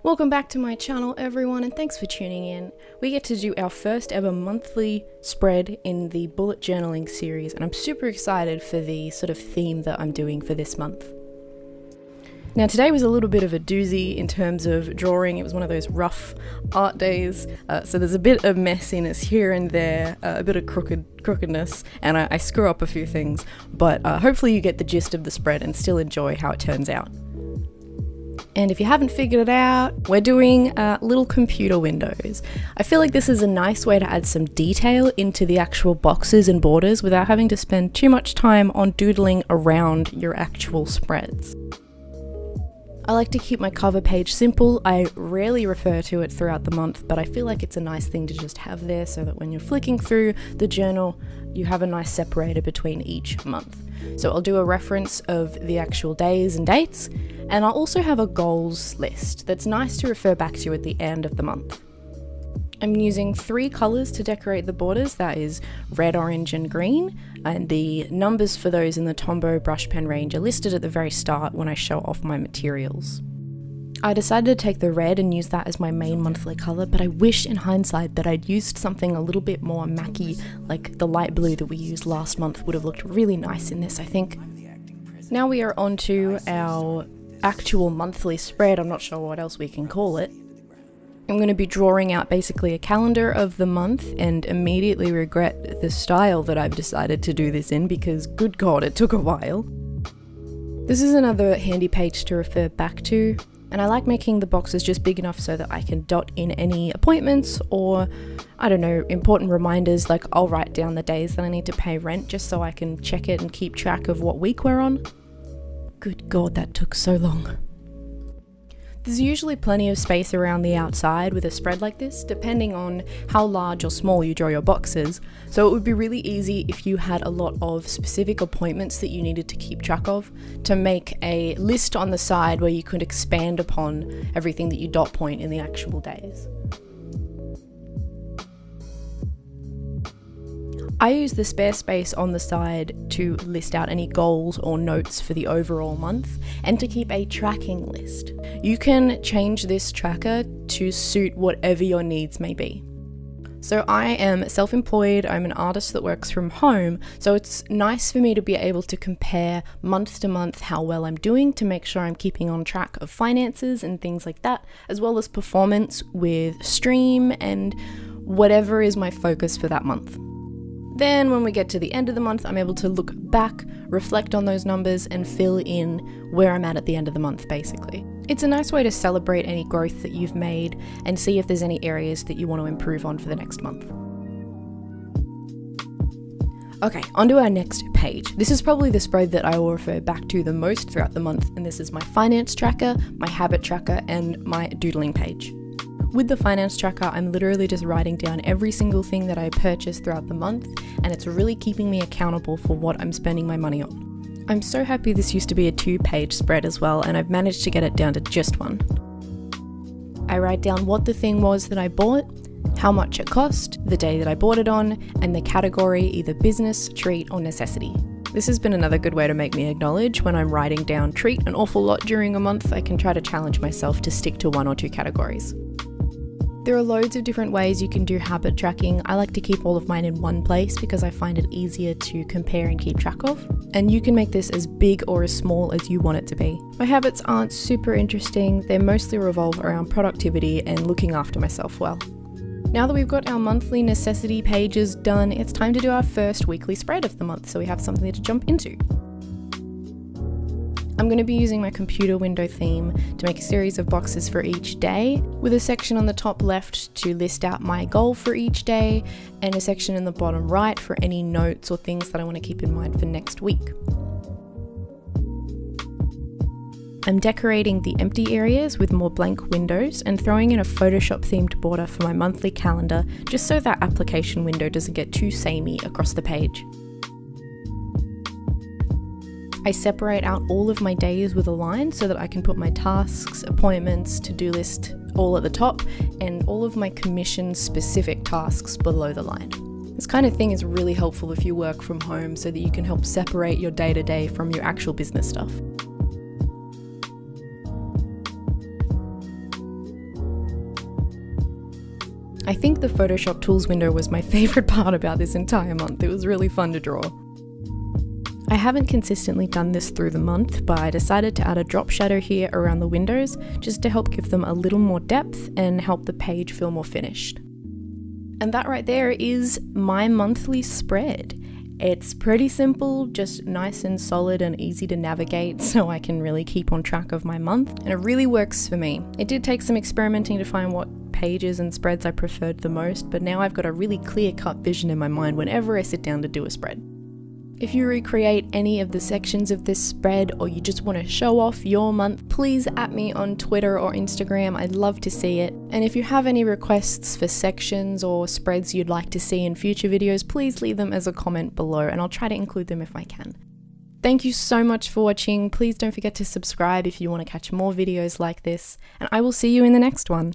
Welcome back to my channel, everyone, and thanks for tuning in. We get to do our first ever monthly spread in the bullet journaling series, and I'm super excited for the sort of theme that I'm doing for this month. Now today was a little bit of a doozy in terms of drawing. It was one of those rough art days, so there's a bit of messiness here and there, a bit of crookedness, and I screw up a few things, but hopefully you get the gist of the spread and still enjoy how it turns out. And if you haven't figured it out, we're doing little computer windows. I feel like this is a nice way to add some detail into the actual boxes and borders without having to spend too much time on doodling around your actual spreads. I like to keep my cover page simple. I rarely refer to it throughout the month, but I feel like it's a nice thing to just have there so that when you're flicking through the journal, you have a nice separator between each month. So I'll do a reference of the actual days and dates, and I'll also have a goals list that's nice to refer back to at the end of the month. I'm using 3 colours to decorate the borders, that is red, orange and green, and the numbers for those in the Tombow brush pen range are listed at the very start when I show off my materials. I decided to take the red and use that as my main monthly colour, but I wish in hindsight that I'd used something a little bit more mackie, like the light blue that we used last month would have looked really nice in this, I think. Now we are on to our actual monthly spread. I'm not sure what else we can call it. I'm going to be drawing out basically a calendar of the month and immediately regret the style that I've decided to do this in because, good God, it took a while. This is another handy page to refer back to, and I like making the boxes just big enough so that I can dot in any appointments or, I don't know, important reminders, like I'll write down the days that I need to pay rent just so I can check it and keep track of what week we're on. Good God, that took so long. There's usually plenty of space around the outside with a spread like this, depending on how large or small you draw your boxes, so it would be really easy if you had a lot of specific appointments that you needed to keep track of, to make a list on the side where you could expand upon everything that you dot point in the actual days. I use the spare space on the side to list out any goals or notes for the overall month and to keep a tracking list. You can change this tracker to suit whatever your needs may be. So I am self-employed, I'm an artist that works from home, so it's nice for me to be able to compare month to month how well I'm doing to make sure I'm keeping on track of finances and things like that, as well as performance with stream and whatever is my focus for that month. Then when we get to the end of the month, I'm able to look back, reflect on those numbers, and fill in where I'm at the end of the month, basically. It's a nice way to celebrate any growth that you've made and see if there's any areas that you want to improve on for the next month. Okay, on to our next page. This is probably the spread that I will refer back to the most throughout the month, and this is my finance tracker, my habit tracker, and my doodling page. With the finance tracker, I'm literally just writing down every single thing that I purchase throughout the month, and it's really keeping me accountable for what I'm spending my money on. I'm so happy this used to be a 2-page spread as well, and I've managed to get it down to just 1. I write down what the thing was that I bought, how much it cost, the day that I bought it on, and the category, either business, treat, or necessity. This has been another good way to make me acknowledge when I'm writing down treat an awful lot during a month. I can try to challenge myself to stick to 1 or 2 categories. There are loads of different ways you can do habit tracking. I like to keep all of mine in one place because I find it easier to compare and keep track of. And you can make this as big or as small as you want it to be. My habits aren't super interesting. They mostly revolve around productivity and looking after myself well. Now that we've got our monthly necessity pages done, it's time to do our first weekly spread of the month so we have something to jump into. I'm going to be using my computer window theme to make a series of boxes for each day, with a section on the top left to list out my goal for each day, and a section in the bottom right for any notes or things that I want to keep in mind for next week. I'm decorating the empty areas with more blank windows and throwing in a Photoshop themed border for my monthly calendar, just so that application window doesn't get too samey across the page. I separate out all of my days with a line so that I can put my tasks, appointments, to-do list all at the top, and all of my commission-specific tasks below the line. This kind of thing is really helpful if you work from home so that you can help separate your day-to-day from your actual business stuff. I think the Photoshop tools window was my favourite part about this entire month. It was really fun to draw. I haven't consistently done this through the month, but I decided to add a drop shadow here around the windows just to help give them a little more depth and help the page feel more finished. And that right there is my monthly spread. It's pretty simple, just nice and solid and easy to navigate so I can really keep on track of my month, and it really works for me. It did take some experimenting to find what pages and spreads I preferred the most, but now I've got a really clear-cut vision in my mind whenever I sit down to do a spread. If you recreate any of the sections of this spread or you just want to show off your month, please at me on Twitter or Instagram. I'd love to see it. And if you have any requests for sections or spreads you'd like to see in future videos, please leave them as a comment below and I'll try to include them if I can. Thank you so much for watching. Please don't forget to subscribe if you want to catch more videos like this, and I will see you in the next one.